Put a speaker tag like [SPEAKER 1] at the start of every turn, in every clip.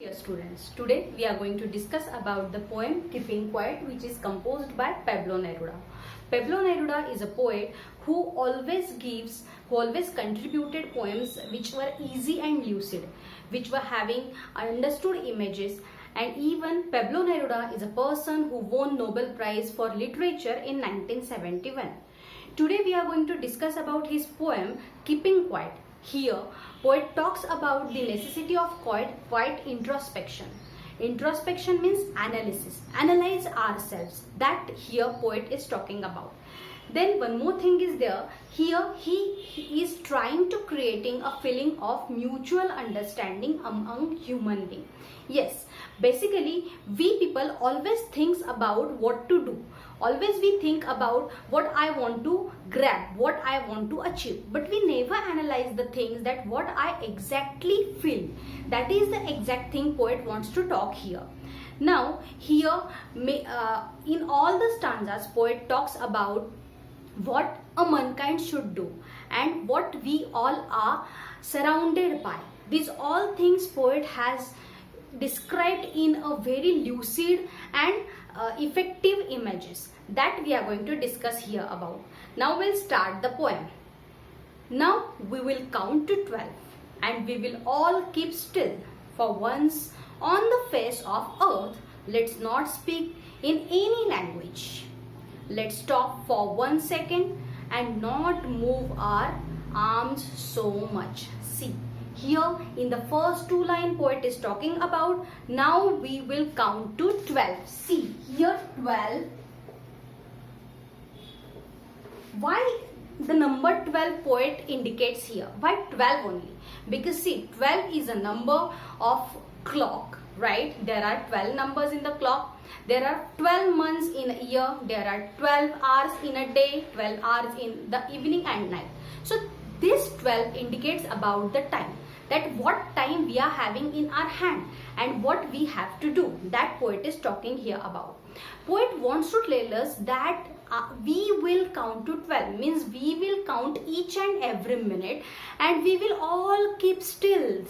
[SPEAKER 1] Dear students, today we are going to discuss about the poem Keeping Quiet, which is composed by Pablo Neruda. Pablo Neruda is a poet who always contributed poems which were easy and lucid, which were having understood images, and even Pablo Neruda is a person who won Nobel Prize for Literature in 1971. Today we are going to discuss about his poem Keeping Quiet. Here, poet talks about the necessity of quiet introspection. Introspection means analysis. Analyze ourselves. That here poet is talking about. Then one more thing is there. Here he is trying to creating a feeling of mutual understanding among human beings. Yes, basically we people always thinks about what to do. Always we think about what I want to grab, what I want to achieve, but we never analyze the things that what I exactly feel. That is the exact thing poet wants to talk here. Now here in all the stanzas poet talks about what a mankind should do and what we all are surrounded by. These all things poet has described in a very lucid and effective images that we are going to discuss here about. Now we'll start the poem. Now we will count to 12 and we will all keep still. For once on the face of earth, let's not speak in any language. Let's stop for 1 second and not move our arms so much. See, here in the first two line poet is talking about now we will count to 12. See here 12. Why the number 12 poet indicates here? Why 12 only? Because see 12 is a number of clock, right? There are 12 numbers in the clock. There are 12 months in a year. There are 12 hours in a day, 12 hours in the evening and night. So this 12 indicates about the time, that what time we are having in our hand and what we have to do. That poet is talking here about. Poet wants to tell us that we will count to 12, means we will count each and every minute and we will all keep still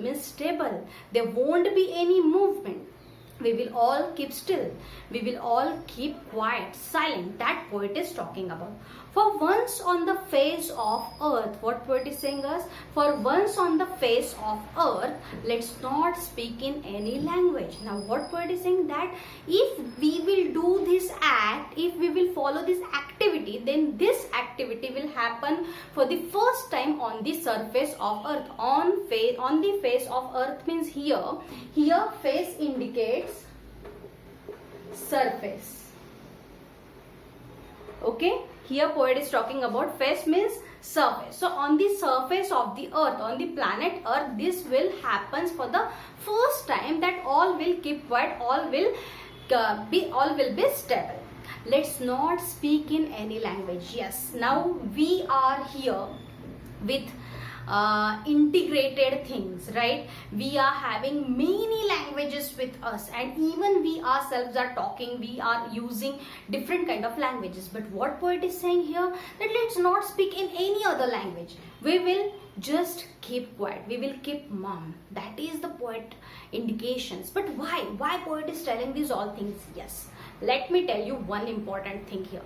[SPEAKER 1] means stable. There won't be any movement. We will all keep still. We will all keep quiet, silent. That poet is talking about. For once on the face of earth, what poet is saying us? For once on the face of earth, let's not speak in any language. Now what poet is saying? That if we will do this act, if we will follow this activity, then this activity will happen for the first time on the surface of earth. On the face of earth means here face indicates surface. Okay, here poet is talking about face means surface. So on the surface of the earth, on the planet earth, this will happen for the first time, that all will keep quiet, all will be stable. Let's not speak in any language. Yes, now we are here with integrated things, right? We are having many languages with us, and even we ourselves are talking, we are using different kind of languages. But what poet is saying here, that let's not speak in any other language. We will just keep quiet, we will keep mum. That is the poet indications. But why poet is telling these all things? Yes, let me tell you one important thing here,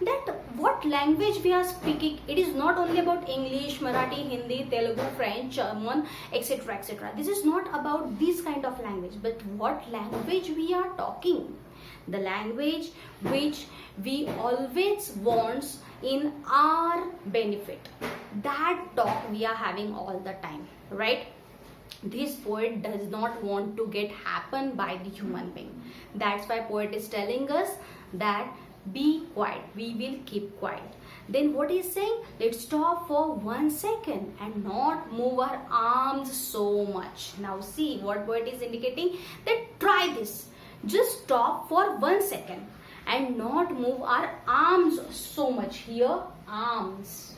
[SPEAKER 1] that what language we are speaking, it is not only about English, Marathi, Hindi, Telugu, French, German, etc. etc. This is not about this kind of language, but what language we are talking. The language which we always want in our benefit. That talk we are having all the time, right? This poet does not want to get happen by the human being. That's why poet is telling us that be quiet, we will keep quiet. Then what is saying? Let's stop for 1 second and not move our arms so much. Now see what poet is indicating, that try this. Just stop for 1 second and not move our arms so much. Here arms.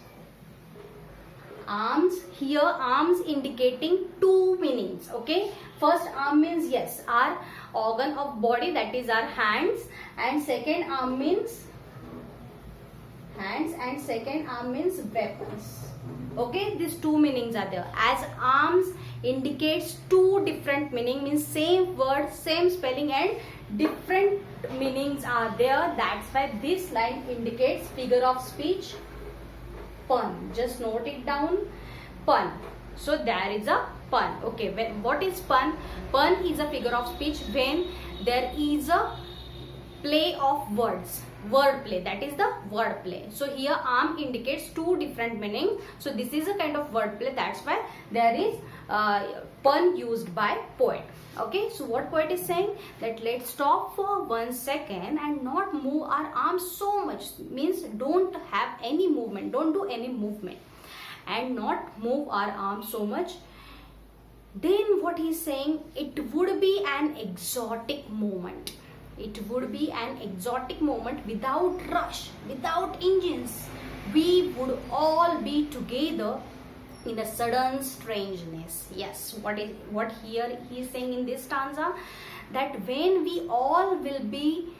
[SPEAKER 1] Here arms indicating two meanings. Okay, first arm means yes, our organ of body, that is our hands, and second arm means hands, and second arm means weapons. Okay, these two meanings are there. As arms indicates two different meaning, means same word, same spelling and different meanings are there. That's why this line indicates figure of speech pun. Just note it down, pun. So there is a pun. Okay, what is pun? Pun is a figure of speech when there is a play of words, word play, that is the word play. So here arm indicates two different meaning. So this is a kind of word play, that's why there is pun used by poet. Okay, so what poet is saying, that let's stop for 1 second and not move our arms so much, means don't have any movement, don't do any movement and not move our arms so much. Then what he is saying, it would be an exotic moment. It would be an exotic moment without rush, without engines. We would all be together in a sudden strangeness. Yes, what here he is saying in this stanza, that when we all will be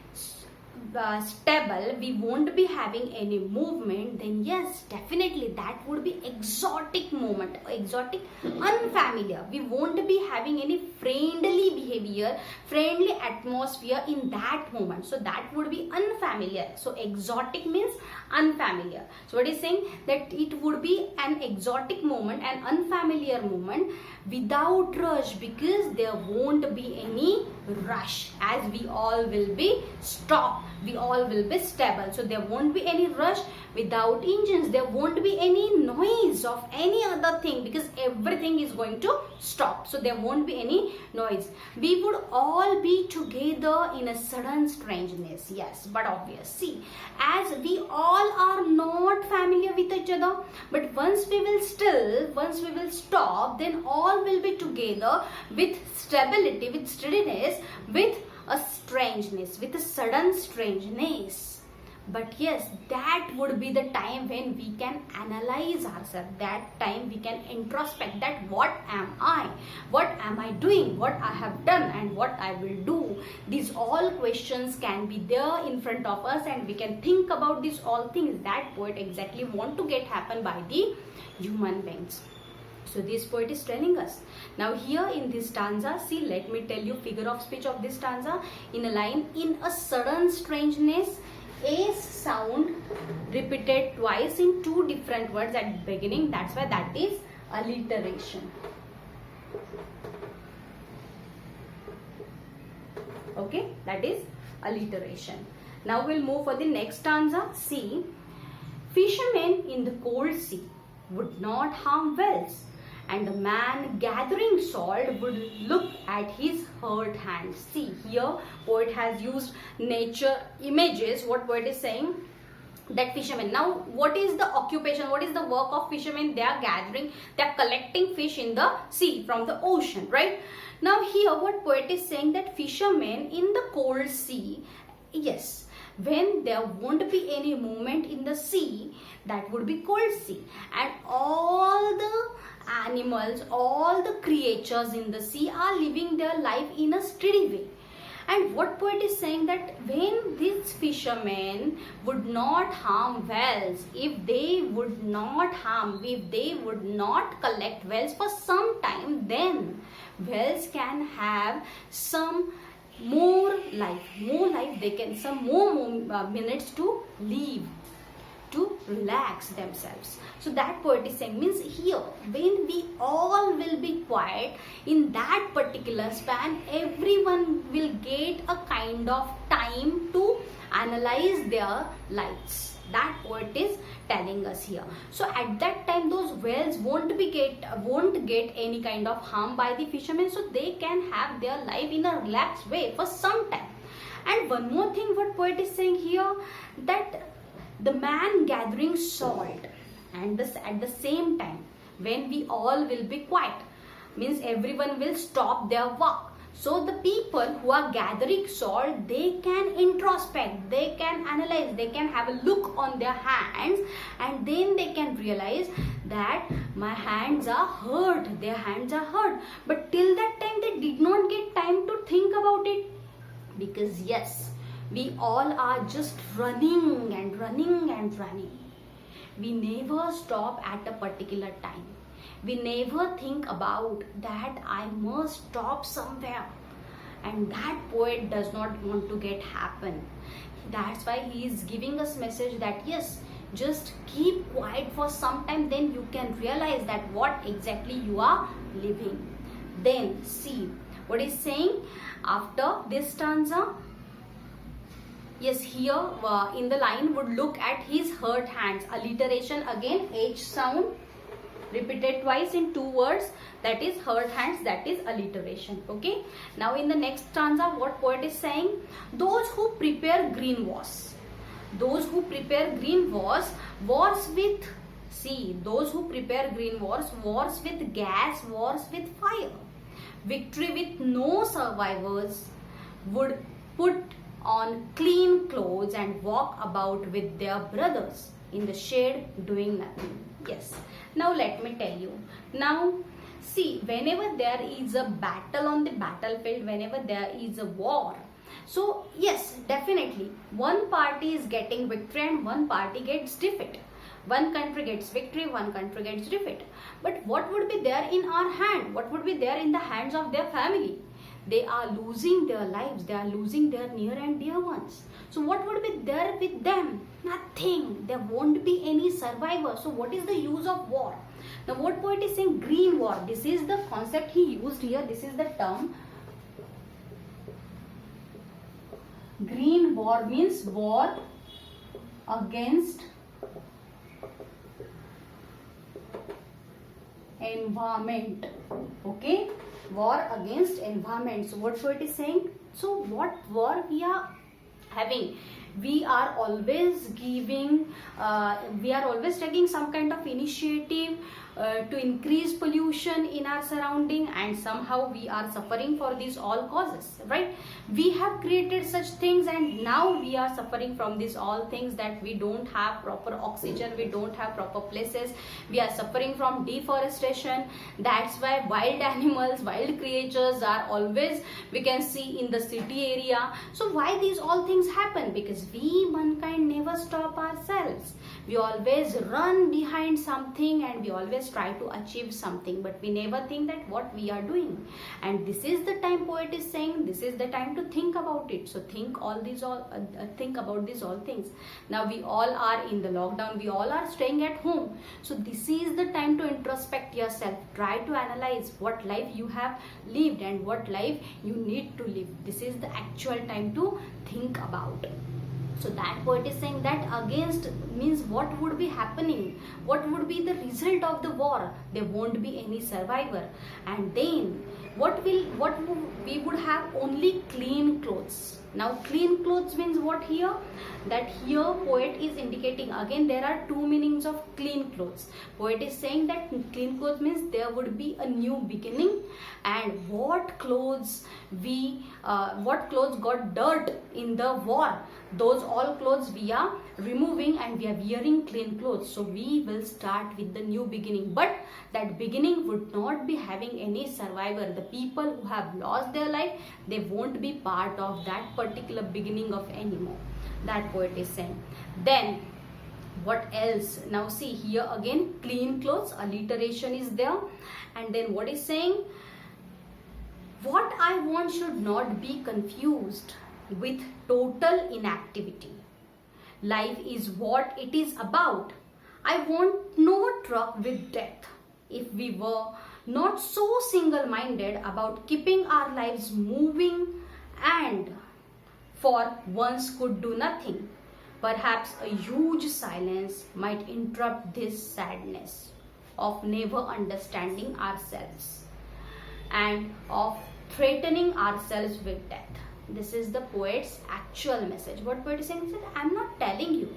[SPEAKER 1] stable, we won't be having any movement, then yes, definitely that would be exotic moment, exotic, unfamiliar. We won't be having any friendly behavior, friendly atmosphere in that moment. So that would be unfamiliar. So exotic means unfamiliar. So what is saying, that it would be an exotic moment, an unfamiliar moment without rush, because there won't be any rush, as we all will be stopped, we all will be stable. So there won't be any rush, without engines, there won't be any noise of any other thing, because everything is going to stop. So there won't be any noise. We would all be together in a sudden strangeness. Yes, but obvious, see, as we all are not familiar with each other, but once we will stop, then all will be together with stability, with steadiness, with a strangeness, with a sudden strangeness. But yes, that would be the time when we can analyze ourselves. That time we can introspect, that what am I? What am I doing? What I have done and what I will do? These all questions can be there in front of us, and we can think about these all things that poet exactly want to get happen by the human beings. So this poet is telling us. Now here in this stanza, see, let me tell you figure of speech of this stanza. In a line, in a sudden strangeness, a sound repeated twice in two different words at the beginning. That's why that is alliteration. Okay, that is alliteration. Now we'll move for the next stanza. See, fishermen in the cold sea would not harm whales, and the man gathering salt would look at his hurt hands. See, here poet has used nature images. What poet is saying, that fishermen, now what is the occupation, what is the work of fishermen? They are gathering, they are collecting fish in the sea from the ocean, right? Now here what poet is saying, that fishermen in the cold sea, yes, when there won't be any movement in the sea, that would be cold sea, and all the animals, all the creatures in the sea are living their life in a steady way. And what poet is saying, that when these fishermen would not harm whales, if they would not harm, if they would not collect whales for some time, then whales can have some more life, they can some more minutes to live, to relax themselves. So that poet is saying, means here when we all will be quiet, in that particular span, everyone will get a kind of time to analyze their lives. That poet is telling us here. So at that time, those whales won't get any kind of harm by the fishermen, so they can have their life in a relaxed way for some time. And one more thing, what poet is saying here, that the man gathering salt, and this at the same time, when we all will be quiet, means everyone will stop their work. So the people who are gathering salt, they can introspect, they can analyze, they can have a look on their hands, and then they can realize that my hands are hurt, their hands are hurt. But till that time, they did not get time to think about it, because yes, we all are just running and running and running. We never stop at a particular time. We never think about that I must stop somewhere. And that poet does not want to get happen. That's why he is giving us message that yes, just keep quiet for some time, then you can realize that what exactly you are living. Then see what he's saying after this stanza. Yes, here in the line would look at his hurt hands. Alliteration again, H sound repeated twice in two words, that is hurt hands, that is alliteration. Okay, now in the next stanza what poet is saying, those who prepare green wars, those who prepare green wars, wars with, see, those who prepare green wars, wars with gas, wars with fire, victory with no survivors, would put on clean clothes and walk about with their brothers in the shade doing nothing. Yes, now let me tell you. Now see, whenever there is a battle on the battlefield, whenever there is a war, so yes, definitely one party is getting victory and one party gets defeat. One country gets victory, one country gets defeat. But what would be there in our hand? What would be there in the hands of their family? They are losing their lives, they are losing their near and dear ones. So what would be there with them? Nothing. There won't be any survivor. So what is the use of war? Now what poet is saying, green war, this is the concept he used here, this is the term. Green war means war against environment. Okay, war against environment. So what poet is saying, so what war we are having, we are always giving we are always taking some kind of initiative to increase pollution in our surrounding, and somehow we are suffering for these all causes, right? We have created such things and now we are suffering from these all things, that we don't have proper oxygen, we don't have proper places, we are suffering from deforestation. That's why wild animals, wild creatures are always, we can see in the city area. So why these all things happen? Because we mankind never stop ourselves. We always run behind something and we always try to achieve something, but we never think that what we are doing. And this is the time poet is saying, this is the time to think about it. So think all these think about these all things. Now we all are in the lockdown, we all are staying at home. So this is the time to introspect yourself, try to analyze what life you have lived and what life you need to live. This is the actual time to think about. So that poet is saying that against means what would be happening, what would be the result of the war? There won't be any survivor. And then what we would have only clean clothes. Now clean clothes means what here? That here poet is indicating, again there are two meanings of clean clothes. Poet is saying that clean clothes means there would be a new beginning, and what clothes got dirt in the war, those all clothes we are removing and we are wearing clean clothes. So we will start with the new beginning, but that beginning would not be having any survivor. The people who have lost their life, they won't be part of that particular beginning of anymore. That poet is saying. Then what else? Now see here again, clean clothes, alliteration is there. And then what is saying, what I want should not be confused with total inactivity. Life is what it is about. I want no truck with death. If we were not so single-minded about keeping our lives moving and for once could do nothing, perhaps a huge silence might interrupt this sadness of never understanding ourselves and of threatening ourselves with death. This is the poet's actual message. What poet is saying is that I'm not telling you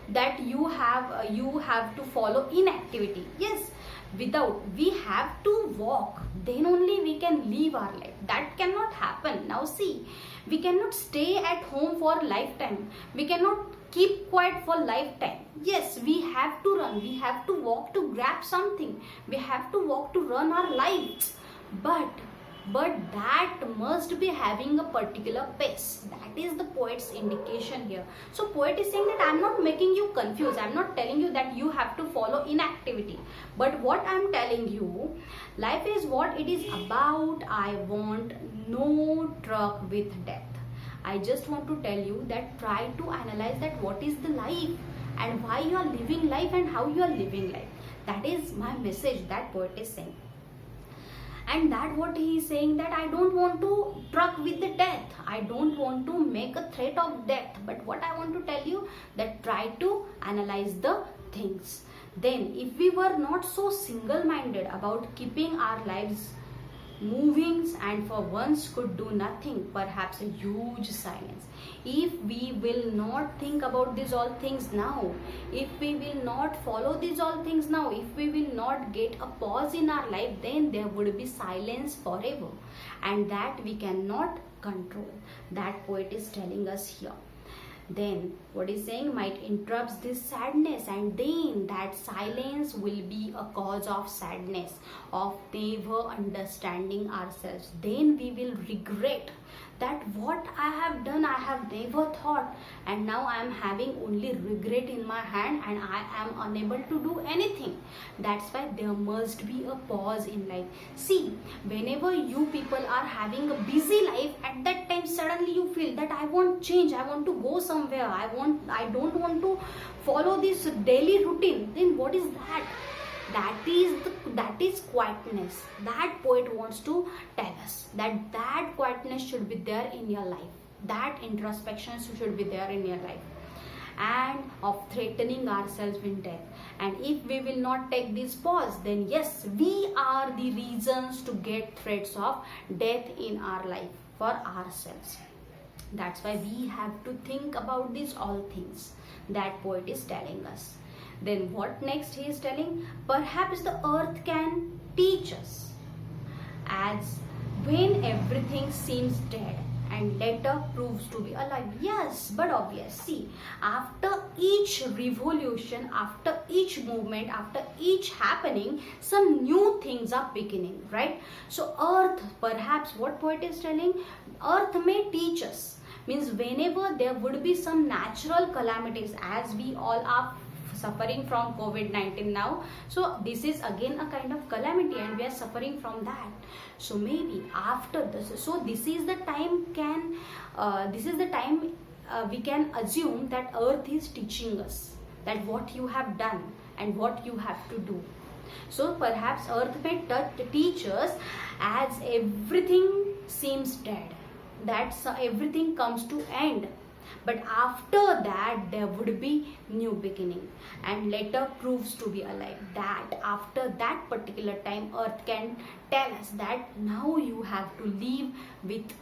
[SPEAKER 1] that you have to follow inactivity. Yes, we have to walk, then only we can live our life. That cannot happen. Now see, we cannot stay at home for a lifetime. We cannot keep quiet for lifetime. Yes, we have to run, we have to walk to grab something, we have to walk to run our lives. But but that must be having a particular pace. That is the poet's indication here. So poet is saying that I'm not making you confused, I'm not telling you that you have to follow inactivity, but what I'm telling you, life is what it is about. I want no truck with death. I just want to tell you that try to analyze that what is the life and why you are living life and how you are living life. That is my message that poet is saying. And that what he is saying, that I don't want to truck with the death, I don't want to make a threat of death, but what I want to tell you, that try to analyze the things. Then if we were not so single-minded about keeping our lives moving and for once could do nothing, perhaps a huge silence. If we will not think about these all things now, if we will not follow these all things now, if we will not get a pause in our life, then there would be silence forever, and that we cannot control. That poet is telling us here. Then what is saying, might interrupts this sadness, and then that silence will be a cause of sadness, of never understanding ourselves. Then we will regret that what I have done, I have never thought, and now I am having only regret in my hand and I am unable to do anything. That's why there must be a pause in life. See, whenever you people are having a busy life, at that time suddenly you feel that I want change, I want to go somewhere, I don't want to follow this daily routine. Then what is that? That is quietness. That poet wants to tell us that quietness should be there in your life, that introspection should be there in your life, and of threatening ourselves with death. And if we will not take this pause, then yes, we are the reasons to get threats of death in our life for ourselves. That's why we have to think about these all things that poet is telling us. Then what next he is telling? Perhaps the earth can teach us, as when everything seems dead and later proves to be alive. Yes, but obvious. See, after each revolution, after each movement, after each happening, some new things are beginning, right? So earth, perhaps what poet is telling, earth may teach us. Means whenever there would be some natural calamities, as we all are suffering from COVID-19 now, so this is again a kind of calamity and we are suffering from that. So maybe after this, so this is the time we can assume that earth is teaching us that what you have done and what you have to do. So perhaps earth may teach us, as everything seems dead, that everything comes to end, but after that there would be new beginning and later proves to be alive. That after that particular time, earth can tell us that now you have to live with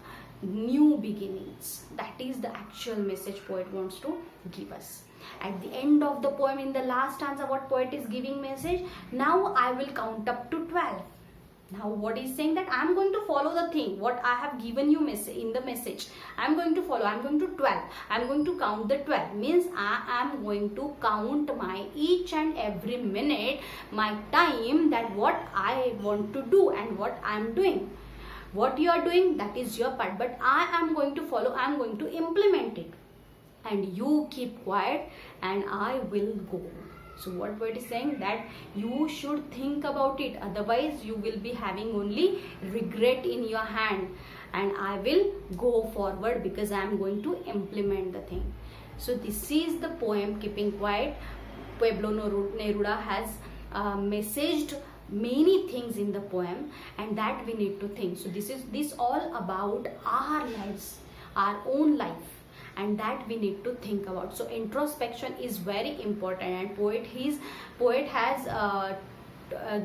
[SPEAKER 1] new beginnings. That is the actual message poet wants to give us. At the end of the poem, in the last stanza, what poet is giving message, now I will count up to 12. Now what is saying, that I am going to follow the thing what I have given you in the message. I am going to follow. I am going to 12. I am going to count the 12. Means I am going to count my each and every minute, my time, that what I want to do and what I am doing. What you are doing, that is your part, but I am going to follow. I am going to implement it. And you keep quiet and I will go. So what poet is saying, that you should think about it, otherwise you will be having only regret in your hand, and I will go forward because I am going to implement the thing. So this is the poem Keeping Quiet. Pablo Neruda has messaged many things in the poem, and that we need to think. So this all about our lives, our own life, and that we need to think about. So introspection is very important, and poet has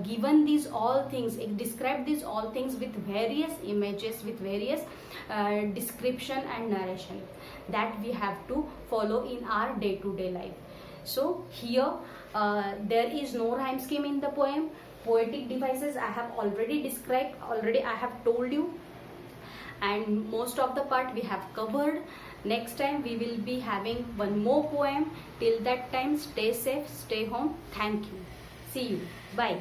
[SPEAKER 1] given these all things, described these all things with various images, with various description and narration that we have to follow in our day-to-day life. So here there is no rhyme scheme in the poem. Poetic devices I have already described, already I have told you, and most of the part we have covered. Next time we will be having one more poem. Till that time, stay safe, stay home. Thank you. See you. Bye.